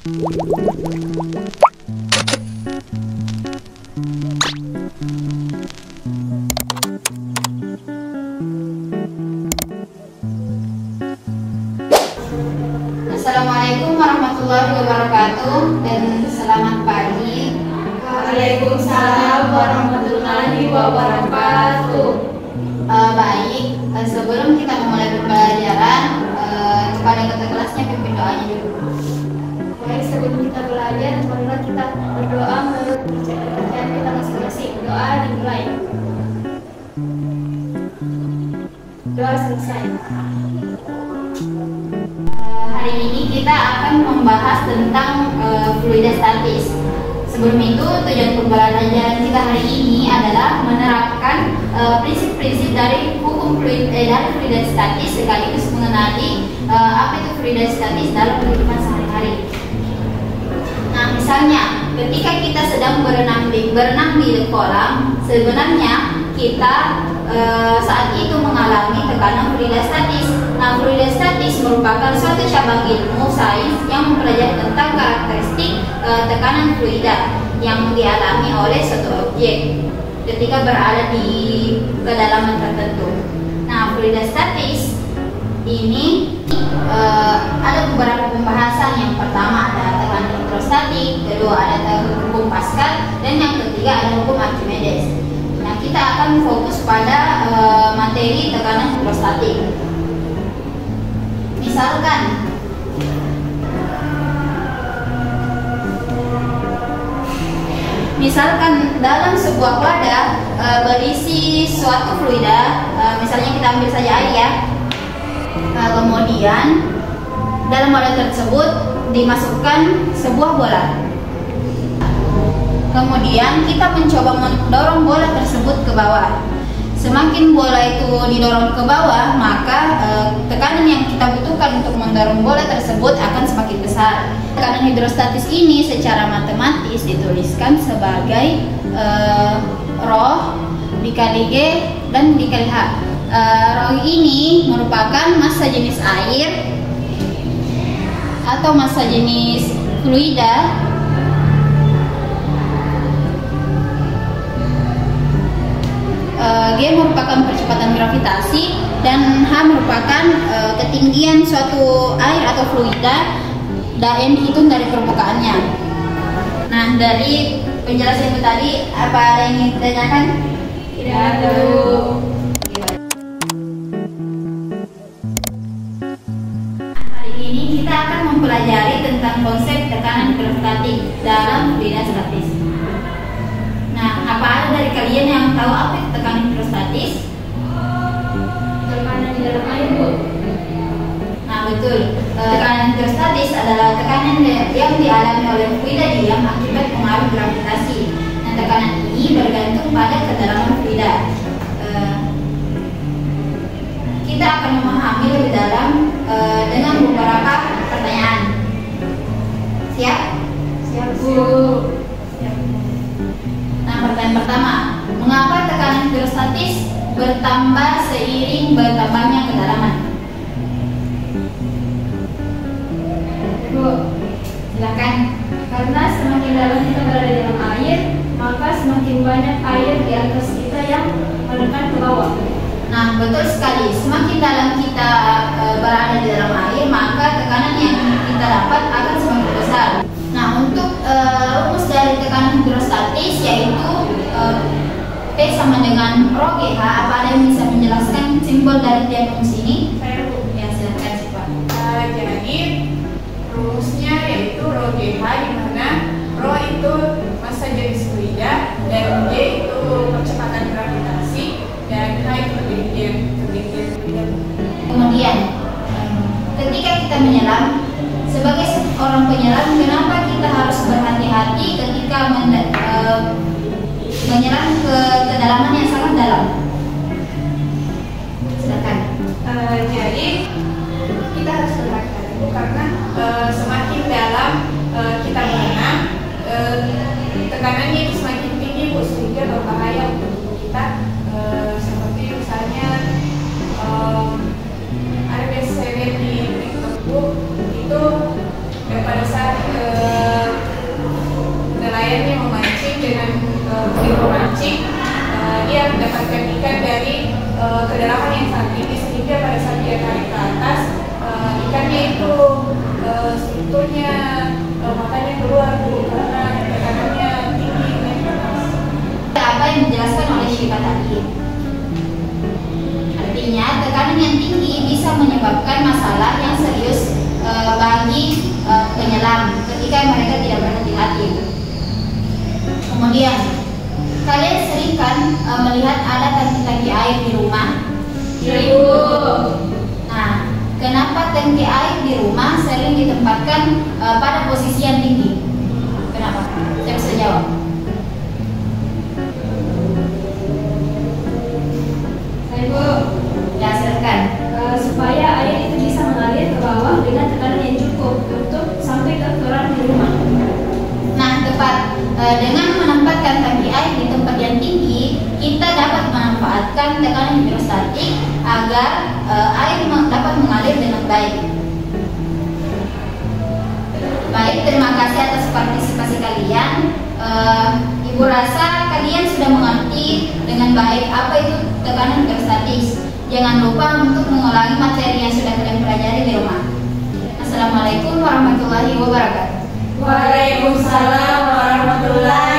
Assalamualaikum warahmatullahi wabarakatuh dan selamat pagi. Waalaikumsalam warahmatullahi wabarakatuh. Baik, sebelum kita memulai pembelajaran, kepada ketua kelasnya pimpin doanya dulu. Baik, sebelum kita belajar, marilah kita berdoa menurut percayaan kita masing-masing. Doa dimulai. Doa selesai. Hari ini kita akan membahas tentang fluida statis. Sebelum itu, tujuan pembelajaran kita hari ini adalah menerapkan prinsip-prinsip dari hukum fluida statis sekaligus mengenali apa itu fluida statis dalam kehidupan sehari-hari. Nah, misalnya ketika kita sedang berenang di kolam, sebenarnya kita saat itu mengalami tekanan fluida statis. Nah, fluida statis merupakan suatu cabang ilmu sains yang mempelajari tentang karakteristik tekanan fluida yang dialami oleh suatu objek ketika berada di kedalaman tertentu. Nah, fluida statis ini ada beberapa pembahasan. Yang pertama ada tekanan hidrostatik, kedua ada hukum Pascal, dan yang ketiga ada hukum Archimedes. Nah, kita akan fokus pada materi tekanan hidrostatik. Misalkan dalam sebuah wadah berisi suatu fluida, misalnya kita ambil saja air ya. Kemudian dalam wadah tersebut dimasukkan sebuah bola. Kemudian kita mencoba mendorong bola tersebut ke bawah. Semakin bola itu didorong ke bawah, maka tekanan yang kita butuhkan untuk mendorong bola tersebut akan semakin besar. Tekanan hidrostatis ini secara matematis dituliskan sebagai Rho dikali G dan dikali H. Rho ini merupakan massa jenis air atau massa jenis fluida G merupakan percepatan gravitasi dan H merupakan ketinggian suatu air atau fluida yang dihitung dari permukaannya. Nah, dari penjelasan itu tadi, apa ada yang ingin ditanyakan? Tidak ada. Hari ini kita akan mempelajari tentang konsep tekanan hidrostatik dalam fluida statis. Nah, apa ada dari kalian yang tahu apa itu tekanan hidrostatis? Tekanan di dalam air, Bu. Nah, betul. Tekanan hidrostatis adalah tekanan yang dialami oleh fluida diam akibat pengaruh gravitasi. Nah, tekanan ini bergantung pada kedalaman fluida. Kita akan memahami lebih dalam dengan beberapa pertanyaan. Siap? Siap, Bu. Nah, pertanyaan pertama, mengapa tekanan hidrostatis bertambah seiring bertambahnya kedalaman? Bu, Silakan. karena semakin dalam kita berada di dalam air, maka semakin banyak air di atas kita yang menekan ke bawah. Nah, betul sekali. Semakin dalam kita berada di dalam air, maka tekanan yang kita dapat akan semakin besar. Nah, untuk rumus dari tekanan hidrostatis yaitu P sama dengan Rho GH. Apa ada yang bisa menjelaskan simbol dari tiap rumus ini? Saya, Bu. Ya, silakan sih, Pak. Jadi rumusnya yaitu Rho GH, di mana Rho itu massa jenis fluida dan G itu percepatan gravitasi dan H itu ketinggian fluida. Kemudian, ketika kita menyelam, sebagai seorang penyelam, kenapa kita harus berhati-hati ketika menyelam ke kedalaman yang sangat dalam? Silakan. Jadi kita harus berhati-hati karena semakin dalam kita berenang, tekanannya itu semakin tinggi, Bu, sehingga berbahaya untuk tubuh kita. Seperti misalnya ada biasa saya lihat di TikTok, Bu, itu pada saat nelayannya memancing dengan memancing, dia mendapatkan ikan dari kedalaman yang sangat tinggi, sehingga pada saat dia tarik ke atas, ikannya itu strukturnya matanya keluar karena tekanannya tinggi naik ke atas. Apa yang dijelaskan oleh Syifa tadi? Artinya tekanan yang tinggi bisa menyebabkan masalah yang serius bagi penyelam ketika mereka tidak berhati-hati. Kemudian, kalian sering kan melihat ada tangki-tangki air di rumah? Nah, kenapa tangki air di rumah sering ditempatkan pada posisi yang tinggi? Kenapa? Saya bisa jawab. Saya Bu, Ya, silakan. supaya air itu bisa mengalir ke bawah dengan tekanan yang cukup untuk sampai ke keran di rumah. Nah, tepat. Dengan menempatkan tangki air di tempat yang tinggi, kita dapat memanfaatkan tekanan hidrostatik agar air dapat mengalir dengan baik. Baik, terima kasih atas partisipasi kalian. Ibu rasa kalian sudah mengerti dengan baik apa itu tekanan hidrostatik. Jangan lupa untuk mengulangi materi yang sudah kalian pelajari di rumah. Assalamualaikum warahmatullahi wabarakatuh. Waalaikumsalam warahmatullahi